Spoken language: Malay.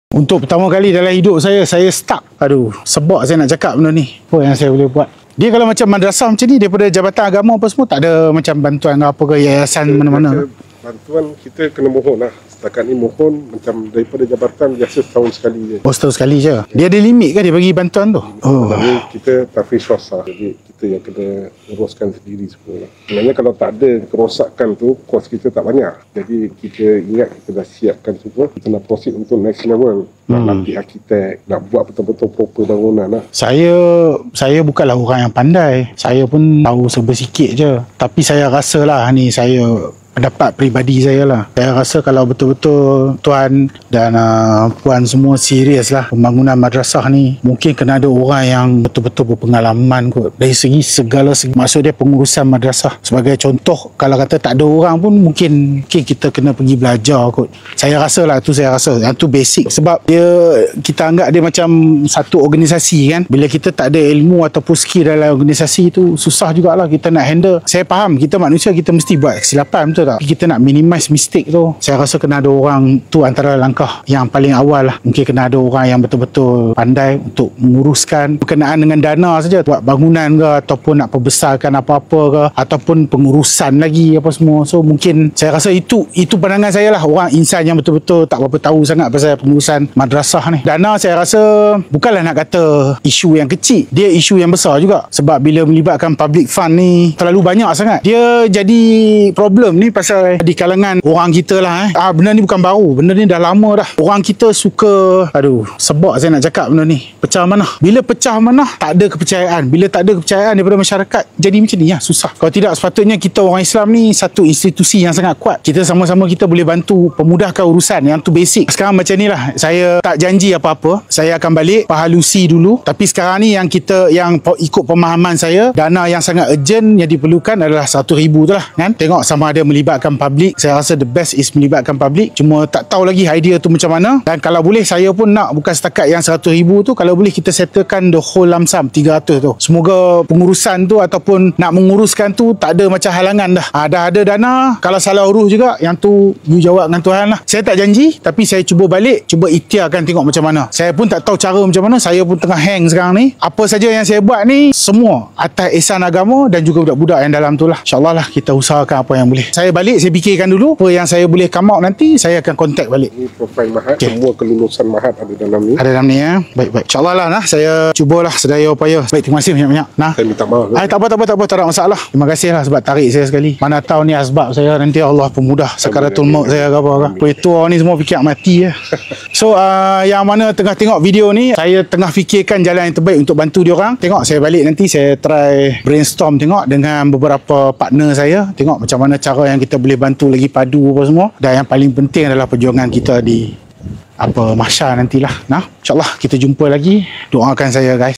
Untuk pertama kali dalam hidup saya stuck. Aduh, sebab saya nak cakap benda ni. Apa yang saya boleh buat? Dia kalau macam madrasah macam ni, daripada Jabatan Agama apa semua, tak ada macam bantuan apa ke yayasan mana-mana. Bantuan kita kena mohon lah. Setakat ni mohon macam daripada jabatan biasa setahun sekali je. Oh, setahun sekali je. Dia ada limit ke dia bagi bantuan tu? Oh. Tapi kita tafis swasta. Jadi kita yang kena uruskan sendiri semua. Sebenarnya kalau tak ada kerosakan tu, kos kita tak banyak. Jadi kita ingat kita dah siapkan semua. Kita nak proceed untuk next level. Nak latih arkitek, nak buat betul-betul proper bangunan lah. Saya bukanlah orang yang pandai. Saya pun tahu serba sikit je. Tapi saya rasa lah ni, saya pendapat peribadi saya lah. Saya rasa kalau betul-betul tuan dan puan semua serius lah pembangunan madrasah ni, mungkin kena ada orang yang betul-betul berpengalaman kot. Dari segala segi. Maksud dia pengurusan madrasah. Sebagai contoh, kalau kata tak ada orang pun mungkin kita kena pergi belajar kot. Saya rasa lah tu, saya rasa yang tu basic. Sebab kita anggap dia macam satu organisasi kan. Bila kita tak ada ilmu ataupun skill dalam organisasi tu, susah jugalah kita nak handle. Saya faham, kita manusia, kita mesti buat kesilapan, betul tak? Tapi kita nak minimize mistake tu. Saya rasa kena ada orang tu, antara langkah yang paling awal lah. Mungkin kena ada orang yang betul-betul pandai untuk menguruskan berkenaan dengan dana saja, buat bangunan ke, ataupun nak perbesarkan apa-apa ke, ataupun pengurusan lagi apa semua. So mungkin saya rasa itu pandangan saya lah, orang insan yang betul-betul tak berapa tahu sangat pasal pengurusan madrasah ni. Dana saya rasa bukanlah nak kata isu yang kecil, dia isu yang besar juga. Sebab bila melibatkan public fund ni terlalu banyak sangat, dia jadi problem ni pasal di kalangan orang kita lah. Benda ni bukan baru, benda ni dah lama dah. Orang kita suka, sebab saya nak cakap benda ni, pecah manah. Bila pecah manah, tak ada kepercayaan. Bila tak ada kepercayaan daripada masyarakat, jadi macam ni lah, susah. Kalau tidak, sepatutnya kita orang Islam ni satu institusi yang sangat kuat. Kita sama-sama kita boleh bantu pemudahkan urusan, yang tu basic. Sekarang macam ni lah, saya tak janji apa-apa. Saya akan balik pahalusi dulu. Tapi sekarang ni yang ikut pemahaman saya, dana yang sangat urgent yang diperlukan adalah 100,000 tu lah kan. Tengok sama ada melibatkan public. Saya rasa the best is melibatkan public. Cuma tak tahu lagi idea tu macam mana. Dan kalau boleh, saya pun nak bukan setakat yang 100,000 tu, kalau boleh kita settlekan the whole lump sum 300 tu. Semoga pengurusan tu ataupun nak menguruskan tu tak ada macam halangan dah. Dah ada dana. Kalau salah urus juga, yang tu you jawab dengan Tuhan lah. Saya tak janji, tapi saya cuba balik, cuba ikhtiarkan tengok macam mana. Saya pun tak tahu cara macam mana. Saya pun tengah hang sekarang ni. Apa saja yang saya buat ni, semua atas ihsan agama dan juga budak-budak yang dalam tu lah. InsyaAllah lah kita usahakan apa yang boleh. Saya balik, saya fikirkan dulu apa yang saya boleh come out, nanti saya akan contact balik. Ini profil Mahat, semua kelulusan Mahat ada dalam ni. Ada dalam ni ya. Baik. InsyaAllah lah nah, saya cubalah sedaya upaya. Baik, terima kasih banyak-banyak. Nah, saya minta maaf. Tak ada masalah. Terima kasih lah sebab tarik saya sekali. Mana tahu ni asbab saya, nanti Allah pemudah sakaratul maut saya ke apa ke. Tua ni semua fikir mati ya. So yang mana tengah tengok video ni, saya tengah fikirkan jalan yang terbaik untuk bantu dia orang. Tengok saya balik nanti saya try brainstorm tengok dengan beberapa partner saya, tengok macam mana cara yang kita boleh bantu lagi padu apa semua. Dan yang paling penting adalah perjuangan kita di mahsyar nantilah. Nah, InsyaAllah kita jumpa lagi. Doakan saya guys.